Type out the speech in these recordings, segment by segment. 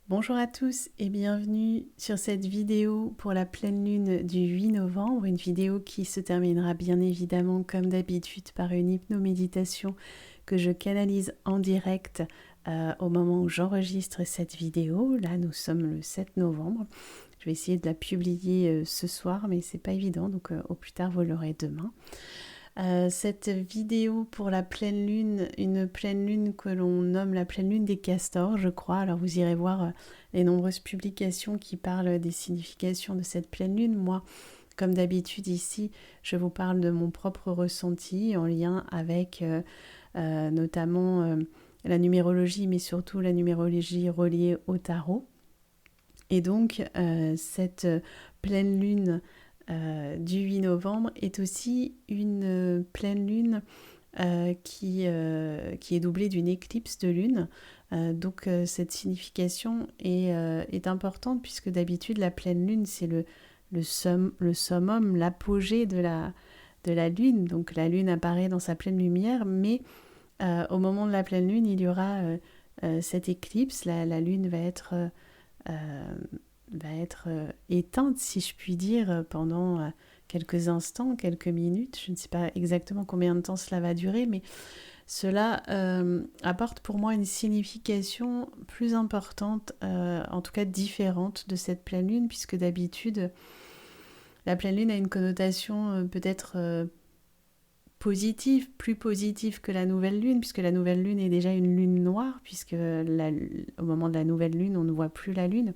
Bonjour à tous et bienvenue sur cette vidéo pour la pleine lune du 8 novembre, une vidéo qui se terminera bien évidemment comme d'habitude par une hypnoméditation que je canalise en direct au moment où j'enregistre cette vidéo. Là nous sommes le 7 novembre, je vais essayer de la publier ce soir mais c'est pas évident donc au plus tard vous l'aurez demain. Cette vidéo pour la pleine lune, une pleine lune que l'on nomme la pleine lune des castors, je crois. Alors vous irez voir les nombreuses publications qui parlent des significations de cette pleine lune. Moi, comme d'habitude ici, je vous parle de mon propre ressenti en lien avec notamment la numérologie, mais surtout la numérologie reliée au tarot. Et donc, cette pleine lune du 8 novembre est aussi une pleine lune qui est doublée d'une éclipse de lune. Donc cette signification est importante puisque d'habitude la pleine lune c'est le summum, l'apogée de la lune. Donc la lune apparaît dans sa pleine lumière, mais au moment de la pleine lune il y aura cette éclipse. La lune va être éteinte, si je puis dire, pendant quelques instants, quelques minutes. Je ne sais pas exactement combien de temps cela va durer, mais cela apporte pour moi une signification plus importante, en tout cas différente de cette pleine lune, puisque d'habitude, la pleine lune a une connotation peut-être positive, plus positive que la nouvelle lune, puisque la nouvelle lune est déjà une lune noire, puisque au moment de la nouvelle lune, on ne voit plus la lune.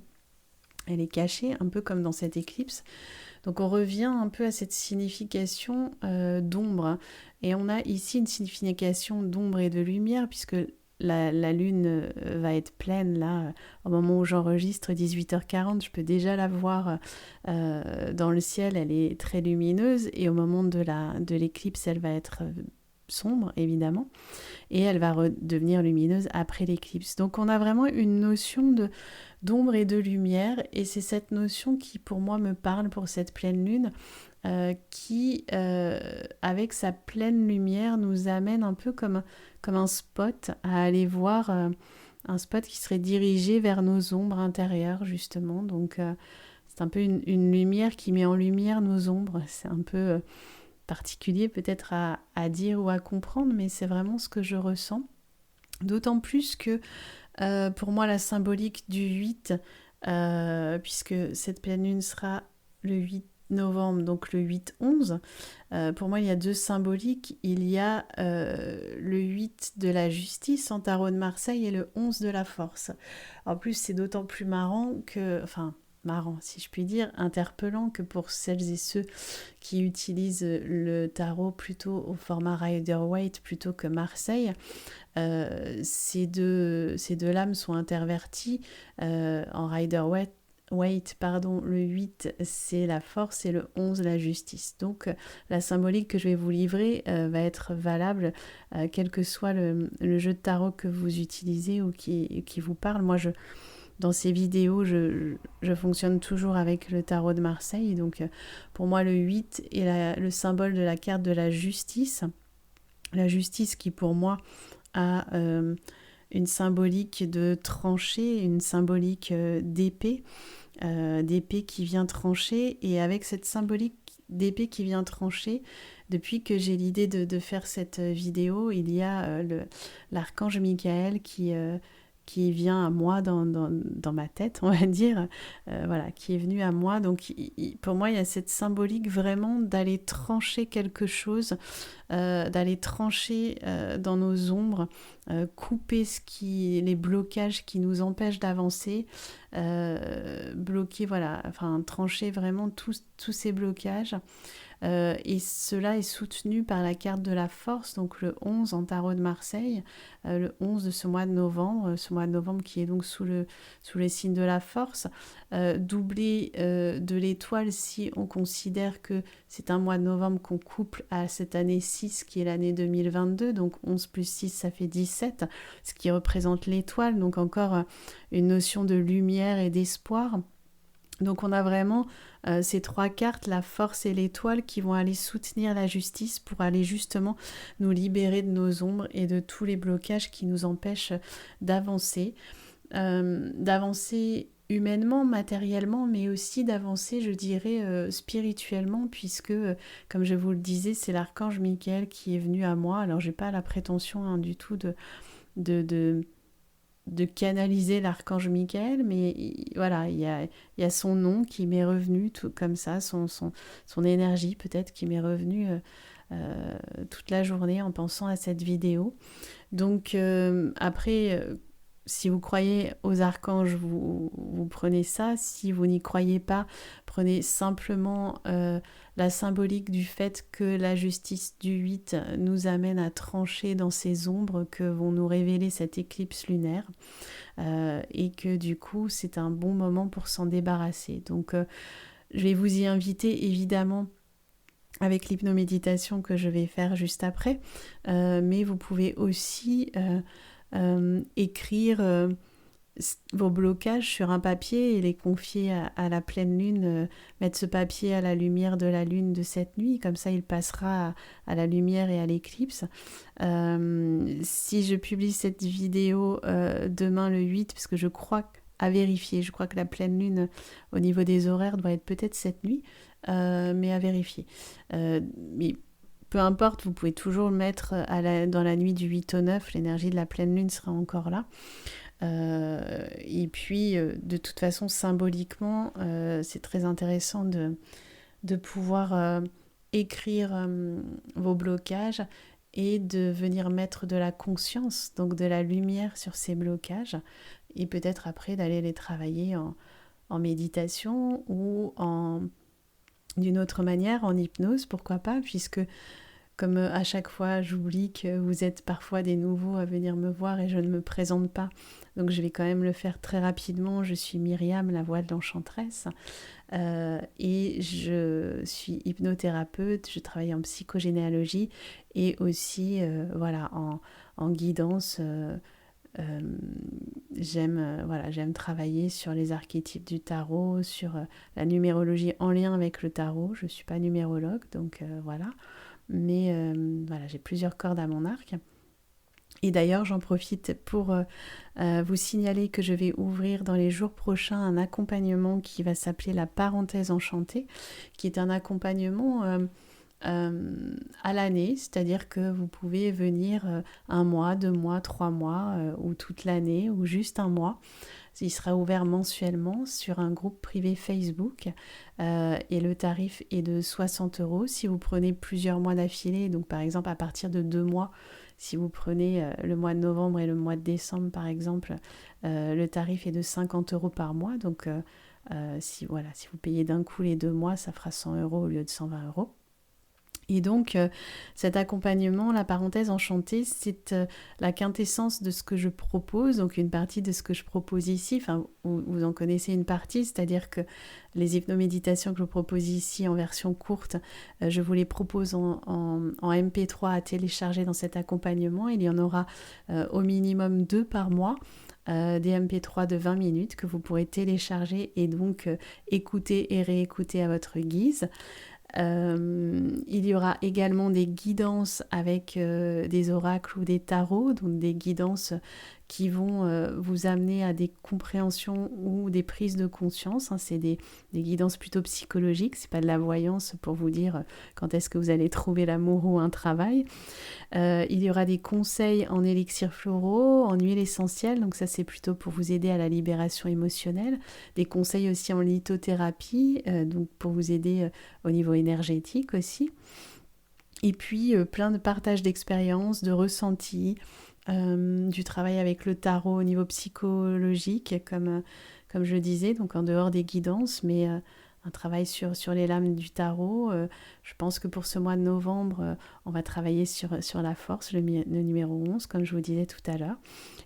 Elle est cachée, un peu comme dans cette éclipse. Donc on revient un peu à cette signification d'ombre. Et on a ici une signification d'ombre et de lumière, puisque la lune va être pleine, là, au moment où j'enregistre, 18h40, je peux déjà la voir dans le ciel, elle est très lumineuse, et au moment de l'éclipse, elle va être sombre, évidemment, et elle va redevenir lumineuse après l'éclipse. Donc on a vraiment une notion d'ombre et de lumière, et c'est cette notion qui pour moi me parle pour cette pleine lune, qui avec sa pleine lumière nous amène un peu comme un spot à aller voir, un spot qui serait dirigé vers nos ombres intérieures justement. Donc c'est un peu une lumière qui met en lumière nos ombres. C'est un peu particulier peut-être à dire ou à comprendre, mais c'est vraiment ce que je ressens. D'autant plus que pour moi, la symbolique du 8, puisque cette pleine lune sera le 8 novembre, donc le 8-11, pour moi, il y a deux symboliques. Il y a le 8 de la justice en tarot de Marseille et le 11 de la force. En plus, c'est d'autant plus marrant que... Enfin, marrant, si je puis dire, interpellant que pour celles et ceux qui utilisent le tarot plutôt au format Rider-Waite plutôt que Marseille. Ces deux lames sont interverties en Rider-Waite, pardon, le 8 c'est la force et le 11 la justice. Donc la symbolique que je vais vous livrer va être valable quel que soit le jeu de tarot que vous utilisez ou qui vous parle. Moi, dans ces vidéos, je fonctionne toujours avec le tarot de Marseille. Donc pour moi, le 8 est le symbole de la carte de la justice. La justice qui pour moi a une symbolique de tranchée, une symbolique d'épée qui vient trancher. Et avec cette symbolique d'épée qui vient trancher, depuis que j'ai l'idée de faire cette vidéo, il y a l'archange Michael qui vient à moi dans ma tête, on va dire, voilà, qui est venu à moi. Donc pour moi, il y a cette symbolique vraiment d'aller trancher quelque chose, d'aller trancher dans nos ombres, couper les blocages qui nous empêchent d'avancer, bloquer, voilà, enfin trancher vraiment tous ces blocages. Et cela est soutenu par la carte de la force, donc le 11 en tarot de Marseille, le 11 de ce mois de novembre qui est donc sous les signes de la force, doublé de l'étoile si on considère que c'est un mois de novembre qu'on couple à cette année 6 qui est l'année 2022, donc 11 plus 6 ça fait 17, ce qui représente l'étoile, donc encore une notion de lumière et d'espoir. Donc on a vraiment ces trois cartes, la force et l'étoile, qui vont aller soutenir la justice pour aller justement nous libérer de nos ombres et de tous les blocages qui nous empêchent d'avancer. d'avancer humainement, matériellement, mais aussi d'avancer, je dirais, spirituellement, puisque, comme je vous le disais, c'est l'archange Michael qui est venu à moi. Alors, j'ai pas la prétention du tout de, de, de canaliser l'archange Michael, mais voilà, il y a son nom qui m'est revenu tout comme ça, son énergie peut-être qui m'est revenue toute la journée en pensant à cette vidéo. Donc après, si vous croyez aux archanges, vous prenez ça. Si vous n'y croyez pas, prenez simplement la symbolique du fait que la justice du 8 nous amène à trancher dans ces ombres que vont nous révéler cette éclipse lunaire. Et que du coup, c'est un bon moment pour s'en débarrasser. Donc, je vais vous y inviter évidemment avec l'hypnoméditation que je vais faire juste après, mais vous pouvez aussi écrire vos blocages sur un papier et les confier à la pleine lune, mettre ce papier à la lumière de la lune de cette nuit, comme ça il passera à la lumière et à l'éclipse. Si je publie cette vidéo demain le 8, parce que je crois à vérifier, je crois que la pleine lune au niveau des horaires doit être peut-être cette nuit, mais à vérifier. Mais peu importe, vous pouvez toujours le mettre dans la nuit du 8 au 9, l'énergie de la pleine lune sera encore là. Et puis, de toute façon, symboliquement, c'est très intéressant de pouvoir écrire vos blocages et de venir mettre de la conscience, donc de la lumière sur ces blocages, et peut-être après d'aller les travailler en méditation ou d'une autre manière, en hypnose, pourquoi pas, puisque comme à chaque fois, j'oublie que vous êtes parfois des nouveaux à venir me voir et je ne me présente pas. Donc je vais quand même le faire très rapidement. Je suis Myriam, la voix de l'enchanteresse. Et je suis hypnothérapeute, je travaille en psychogénéalogie et aussi voilà, en guidance. J'aime travailler sur les archétypes du tarot, sur la numérologie en lien avec le tarot. Je ne suis pas numérologue, donc voilà. Mais voilà, j'ai plusieurs cordes à mon arc. Et d'ailleurs, j'en profite pour vous signaler que je vais ouvrir dans les jours prochains un accompagnement qui va s'appeler la parenthèse enchantée, qui est un accompagnement à l'année, c'est-à-dire que vous pouvez venir 1 mois, 2 mois, 3 mois, ou toute l'année, ou juste 1 mois. Il sera ouvert mensuellement sur un groupe privé Facebook et le tarif est de 60 € si vous prenez plusieurs mois d'affilée. Donc par exemple à partir de 2 mois, si vous prenez le mois de novembre et le mois de décembre par exemple, le tarif est de 50 € par mois. Donc si vous payez d'un coup les 2 mois, ça fera 100 € au lieu de 120 €. Et donc, cet accompagnement, la parenthèse enchantée, c'est la quintessence de ce que je propose, donc une partie de ce que je propose ici, enfin, vous en connaissez une partie, c'est-à-dire que les hypnoméditations que je propose ici en version courte, je vous les propose en MP3 à télécharger dans cet accompagnement. Il y en aura au minimum 2 par mois. Des MP3 de 20 minutes que vous pourrez télécharger et donc écouter et réécouter à votre guise. Il y aura également des guidances avec des oracles ou des tarots, donc des guidances qui vont vous amener à des compréhensions ou des prises de conscience. C'est des guidances plutôt psychologiques, c'est pas de la voyance pour vous dire quand est-ce que vous allez trouver l'amour ou un travail. Il y aura des conseils en élixirs floraux, en huiles essentielles, donc ça c'est plutôt pour vous aider à la libération émotionnelle. Des conseils aussi en lithothérapie, donc pour vous aider au niveau énergétique aussi. Et puis plein de partages d'expériences, de ressentis, du travail avec le tarot au niveau psychologique, comme je le disais, donc en dehors des guidances, mais un travail sur les lames du tarot. Je pense que pour ce mois de novembre, on va travailler sur la force, le numéro 11, comme je vous disais tout à l'heure.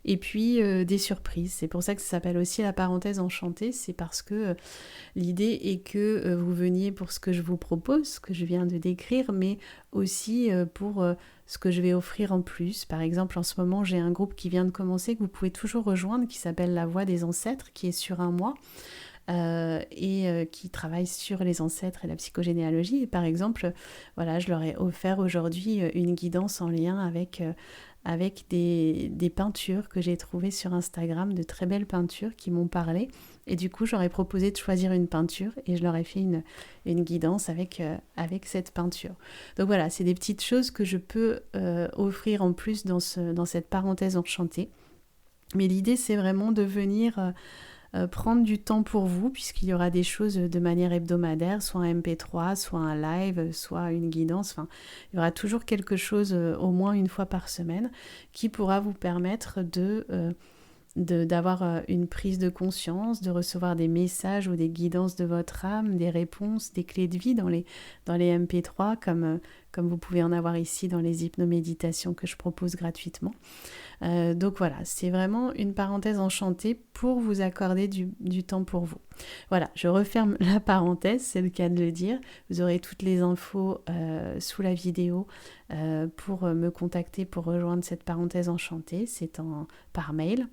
Et puis des surprises. C'est pour ça que ça s'appelle aussi la parenthèse enchantée. C'est parce que l'idée est que vous veniez pour ce que je vous propose, ce que je viens de décrire, mais aussi pour ce que je vais offrir en plus. Par exemple, en ce moment, j'ai un groupe qui vient de commencer, que vous pouvez toujours rejoindre, qui s'appelle La Voix des Ancêtres, qui est sur 1 mois. Qui travaillent sur les ancêtres et la psychogénéalogie. Et par exemple, voilà, je leur ai offert aujourd'hui une guidance en lien avec avec des peintures que j'ai trouvées sur Instagram, de très belles peintures qui m'ont parlé. Et du coup, j'aurais proposé de choisir une peinture et je leur ai fait une guidance avec cette peinture. Donc voilà, c'est des petites choses que je peux offrir en plus dans cette parenthèse enchantée. Mais l'idée, c'est vraiment de venir prendre du temps pour vous, puisqu'il y aura des choses de manière hebdomadaire, soit un MP3, soit un live, soit une guidance. Enfin, il y aura toujours quelque chose, au moins une fois par semaine, qui pourra vous permettre d'avoir une prise de conscience, de recevoir des messages ou des guidances de votre âme, des réponses, des clés de vie dans les MP3, comme vous pouvez en avoir ici dans les hypnoméditations que je propose gratuitement. Donc voilà, c'est vraiment une parenthèse enchantée pour vous accorder du temps pour vous. Voilà, je referme la parenthèse, c'est le cas de le dire. Vous aurez toutes les infos sous la vidéo pour me contacter pour rejoindre cette parenthèse enchantée. C'est par mail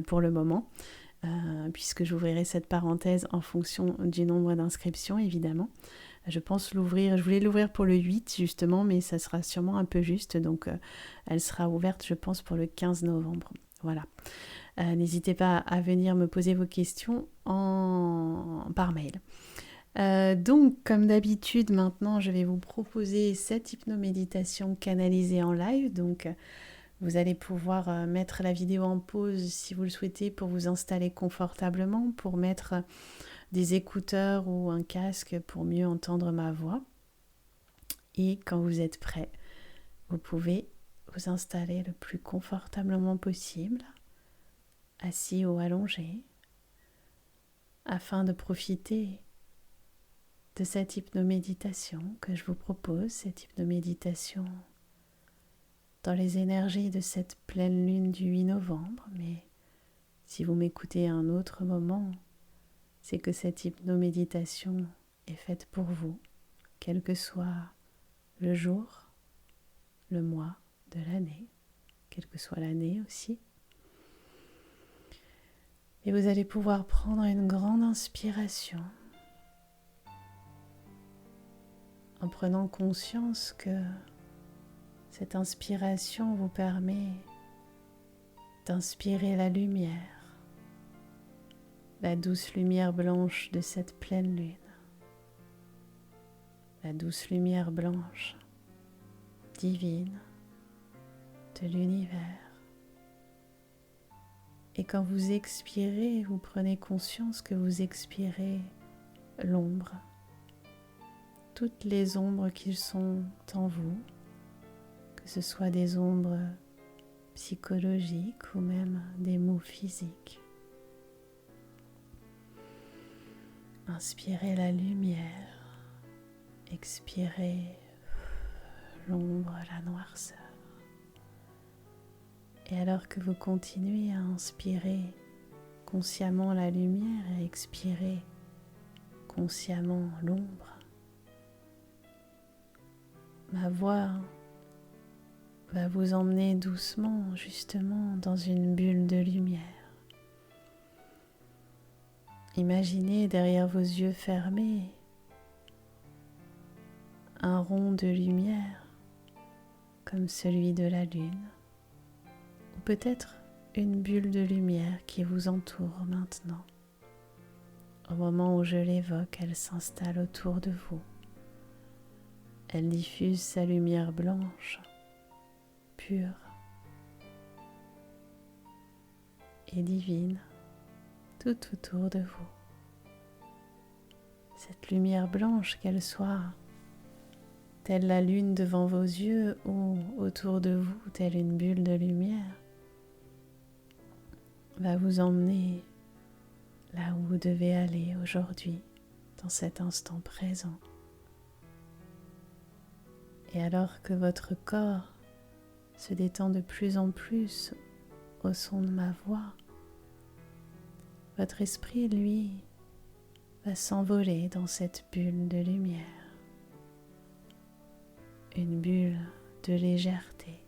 pour le moment. Puisque j'ouvrirai cette parenthèse en fonction du nombre d'inscriptions, évidemment. Je pense l'ouvrir, je voulais l'ouvrir pour le 8 justement, mais ça sera sûrement un peu juste, donc elle sera ouverte, je pense, pour le 15 novembre. Voilà. N'hésitez pas à venir me poser vos questions par mail. Donc, comme d'habitude, maintenant, je vais vous proposer cette hypnoméditation canalisée en live. Donc, vous allez pouvoir mettre la vidéo en pause si vous le souhaitez pour vous installer confortablement, pour mettre des écouteurs ou un casque pour mieux entendre ma voix. Et quand vous êtes prêt, vous pouvez vous installer le plus confortablement possible, assis ou allongé, afin de profiter de cette hypnoméditation que je vous propose, cette hypnoméditation dans les énergies de cette pleine lune du 8 novembre. Mais si vous m'écoutez à un autre moment, c'est que cette hypnoméditation est faite pour vous, quel que soit le jour, le mois de l'année, quelle que soit l'année aussi. Et vous allez pouvoir prendre une grande inspiration en prenant conscience que cette inspiration vous permet d'inspirer la lumière, la douce lumière blanche de cette pleine lune, la douce lumière blanche, divine, de l'univers. Et quand vous expirez, vous prenez conscience que vous expirez l'ombre, toutes les ombres qui sont en vous, que ce soit des ombres psychologiques ou même des maux physiques. Inspirez la lumière, expirez l'ombre, la noirceur. Et alors que vous continuez à inspirer consciemment la lumière et à expirer consciemment l'ombre, ma voix va vous emmener doucement justement dans une bulle de lumière. Imaginez derrière vos yeux fermés un rond de lumière comme celui de la lune, ou peut-être une bulle de lumière qui vous entoure maintenant. Au moment où je l'évoque, elle s'installe autour de vous. Elle diffuse sa lumière blanche, pure et divine tout autour de vous. Cette lumière blanche, qu'elle soit telle la lune devant vos yeux ou autour de vous, telle une bulle de lumière, va vous emmener là où vous devez aller aujourd'hui, dans cet instant présent. Et alors que votre corps se détend de plus en plus au son de ma voix, votre esprit, lui, va s'envoler dans cette bulle de lumière, une bulle de légèreté.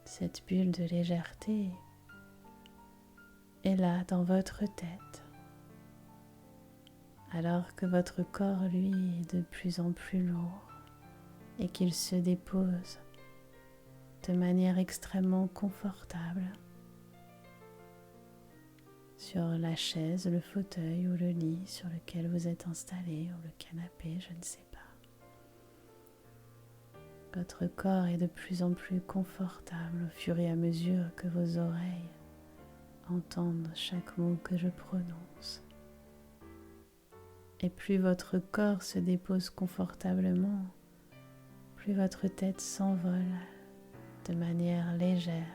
Cette bulle de légèreté est là dans votre tête, alors que votre corps, lui, est de plus en plus lourd, et qu'il se dépose de manière extrêmement confortable sur la chaise, le fauteuil ou le lit sur lequel vous êtes installé, ou le canapé, je ne sais pas. Votre corps est de plus en plus confortable au fur et à mesure que vos oreilles entendent chaque mot que je prononce. Et plus votre corps se dépose confortablement, plus votre tête s'envole de manière légère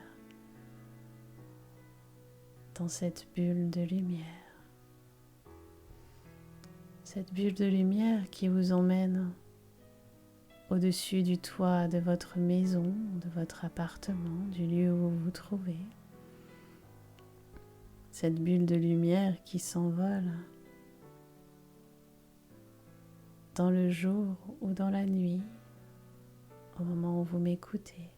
dans cette bulle de lumière. Cette bulle de lumière qui vous emmène au-dessus du toit de votre maison, de votre appartement, du lieu où vous vous trouvez. Cette bulle de lumière qui s'envole dans le jour ou dans la nuit, au moment où vous m'écoutez.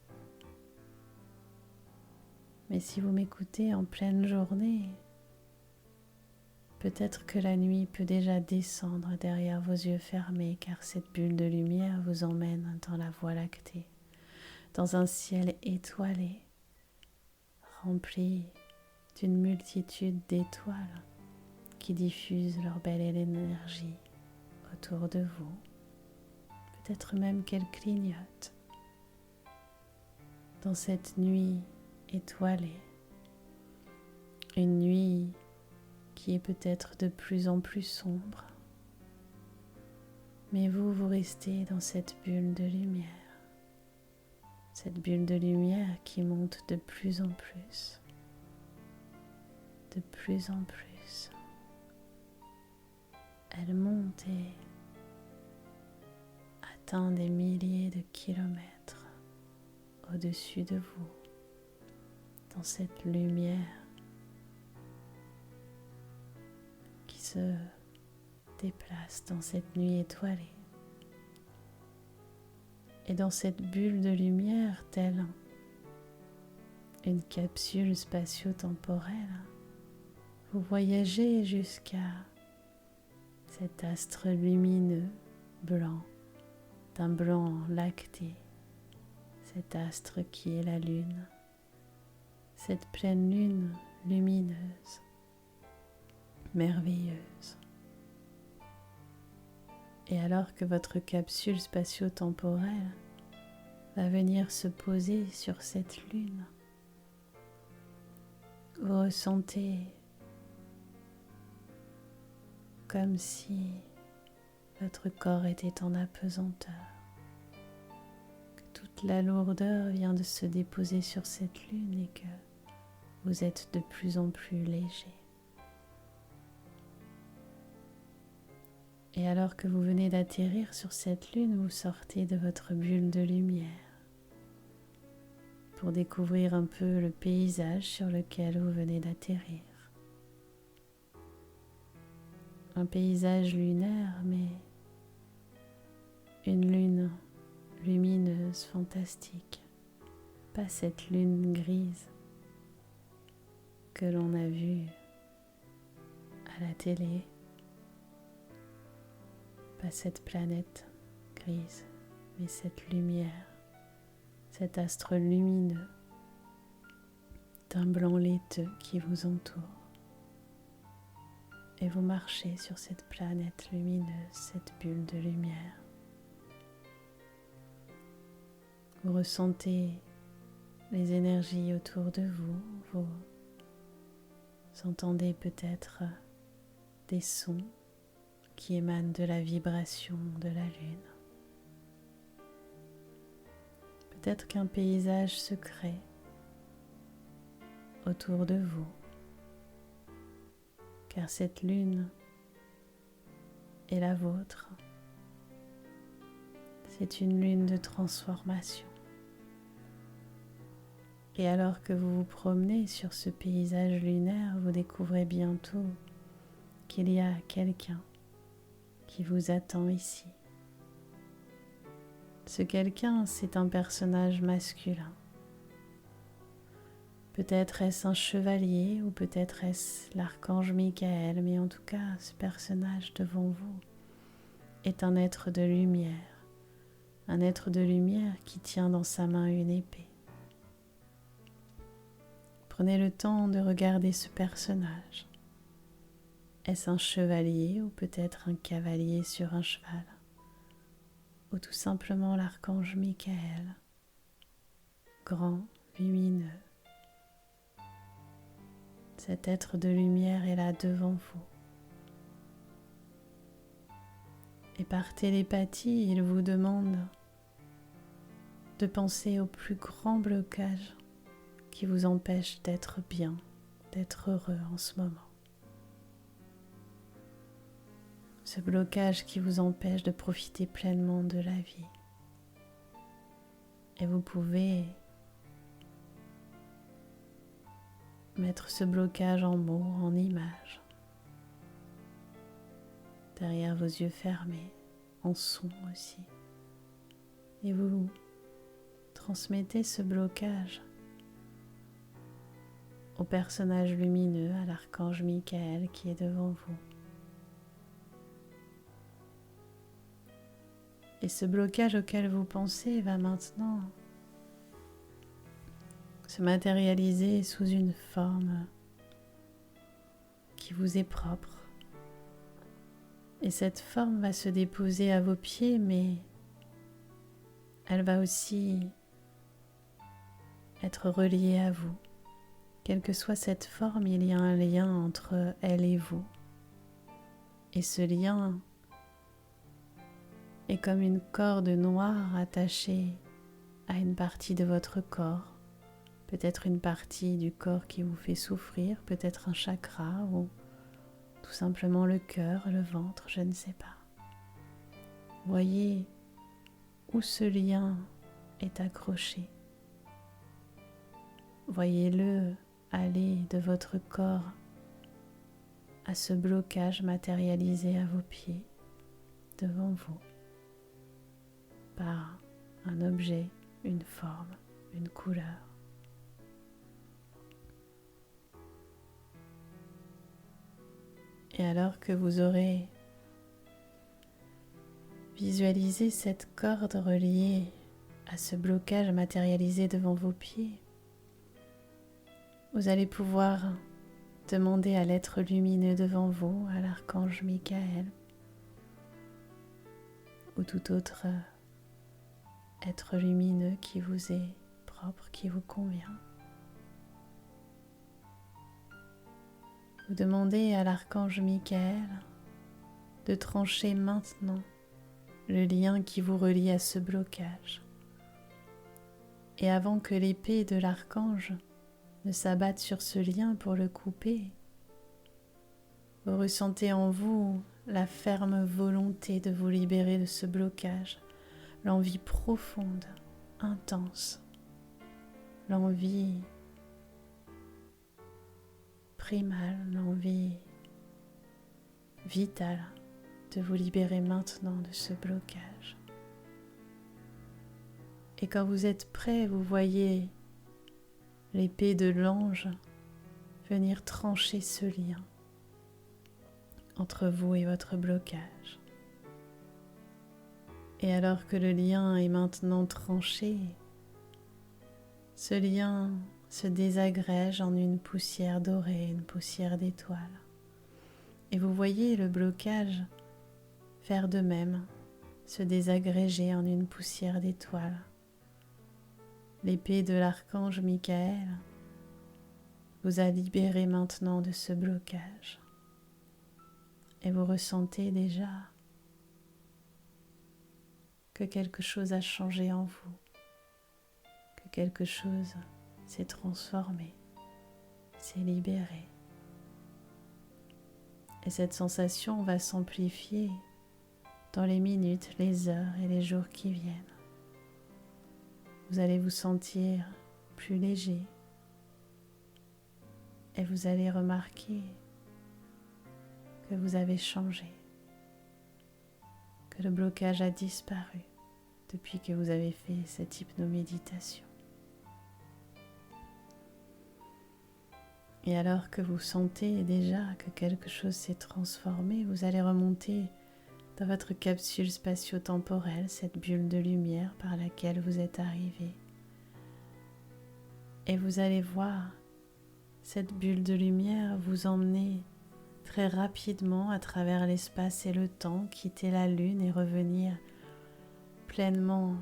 Mais si vous m'écoutez en pleine journée, peut-être que la nuit peut déjà descendre derrière vos yeux fermés, car cette bulle de lumière vous emmène dans la Voie lactée, dans un ciel étoilé, rempli d'une multitude d'étoiles qui diffusent leur belle énergie autour de vous, peut-être même qu'elles clignotent. Dans cette nuit étoilée, une nuit qui est peut-être de plus en plus sombre, mais vous restez dans cette bulle de lumière, cette bulle de lumière qui monte de plus en plus, de plus en plus. Elle monte et atteint des milliers de kilomètres au-dessus de vous, dans cette lumière qui se déplace dans cette nuit étoilée. Et dans cette bulle de lumière, telle une capsule spatio-temporelle, vous voyagez jusqu'à cet astre lumineux blanc, d'un blanc lacté, cet astre qui est la lune, cette pleine lune lumineuse, merveilleuse. Et alors que votre capsule spatio-temporelle va venir se poser sur cette lune, vous ressentez comme si votre corps était en apesanteur, que toute la lourdeur vient de se déposer sur cette lune et que vous êtes de plus en plus léger. Et alors que vous venez d'atterrir sur cette lune, vous sortez de votre bulle de lumière pour découvrir un peu le paysage sur lequel vous venez d'atterrir. Un paysage lunaire, mais une lune lumineuse, fantastique. Pas cette lune grise que l'on a vue à la télé. Pas cette planète grise, mais cette lumière, cet astre lumineux d'un blanc laiteux qui vous entoure. Et vous marchez sur cette planète lumineuse, cette bulle de lumière. Vous ressentez les énergies autour de vous, vous entendez peut-être des sons qui émanent de la vibration de la lune. Peut-être qu'un paysage se crée autour de vous, car cette lune est la vôtre. C'est une lune de transformation. Et alors que vous vous promenez sur ce paysage lunaire, vous découvrez bientôt qu'il y a quelqu'un qui vous attend ici. Ce quelqu'un, c'est un personnage masculin. Peut-être est-ce un chevalier ou peut-être est-ce l'archange Michael, mais en tout cas, ce personnage devant vous est un être de lumière, un être de lumière qui tient dans sa main une épée. Prenez le temps de regarder ce personnage. Est-ce un chevalier ou peut-être un cavalier sur un cheval? Ou tout simplement l'archange Michael, grand, lumineux. Cet être de lumière est là devant vous. Et par télépathie, il vous demande de penser au plus grand blocage qui vous empêche d'être bien, d'être heureux en ce moment. Ce blocage qui vous empêche de profiter pleinement de la vie. Et vous pouvez mettre ce blocage en mots, en images, derrière vos yeux fermés, en son aussi. Et vous transmettez ce blocage au personnage lumineux, à l'archange Michael qui est devant vous. Et ce blocage auquel vous pensez va maintenant se matérialiser sous une forme qui vous est propre. Et cette forme va se déposer à vos pieds, mais elle va aussi être reliée à vous. Quelle que soit cette forme, il y a un lien entre elle et vous. Et ce lien est comme une corde noire attachée à une partie de votre corps, peut-être une partie du corps qui vous fait souffrir, peut-être un chakra ou tout simplement le cœur, le ventre, je ne sais pas. Voyez où ce lien est accroché. Voyez-le aller de votre corps à ce blocage matérialisé à vos pieds, devant vous, par un objet, une forme, une couleur. Et alors que vous aurez visualisé cette corde reliée à ce blocage matérialisé devant vos pieds, vous allez pouvoir demander à l'être lumineux devant vous, à l'archange Michael, ou tout autre être lumineux qui vous est propre, qui vous convient. Vous demandez à l'archange Michael de trancher maintenant le lien qui vous relie à ce blocage. Et avant que l'épée de l'archange ne s'abatte sur ce lien pour le couper, vous ressentez en vous la ferme volonté de vous libérer de ce blocage, l'envie profonde, intense, l'envie primale, l'envie vitale de vous libérer maintenant de ce blocage. Et quand vous êtes prêt, vous voyez l'épée de l'ange venir trancher ce lien entre vous et votre blocage. Et alors que le lien est maintenant tranché, ce lien se désagrège en une poussière dorée, une poussière d'étoiles. Et vous voyez le blocage faire de même, se désagréger en une poussière d'étoiles. L'épée de l'archange Michael vous a libéré maintenant de ce blocage. Et vous ressentez déjà que quelque chose a changé en vous, que quelque chose s'est transformé, s'est libéré. Et cette sensation va s'amplifier dans les minutes, les heures et les jours qui viennent. Vous allez vous sentir plus léger et vous allez remarquer que vous avez changé, que le blocage a disparu depuis que vous avez fait cette hypnoméditation. Et alors que vous sentez déjà que quelque chose s'est transformé, vous allez remonter dans votre capsule spatio-temporelle, cette bulle de lumière par laquelle vous êtes arrivé. Et vous allez voir cette bulle de lumière vous emmener très rapidement à travers l'espace et le temps, quitter la lune et revenir pleinement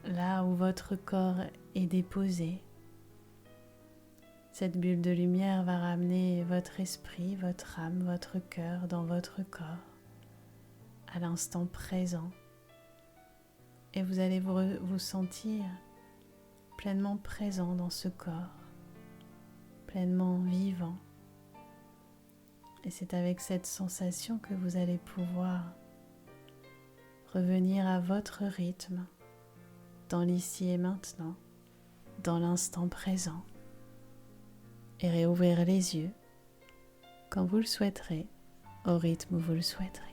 là où votre corps est déposé. Cette bulle de lumière va ramener votre esprit, votre âme, votre cœur dans votre corps, à l'instant présent. Et vous allez vous sentir pleinement présent dans ce corps, pleinement vivant. Et c'est avec cette sensation que vous allez pouvoir revenir à votre rythme, dans l'ici et maintenant, dans l'instant présent, et réouvrir les yeux quand vous le souhaiterez, au rythme où vous le souhaiterez.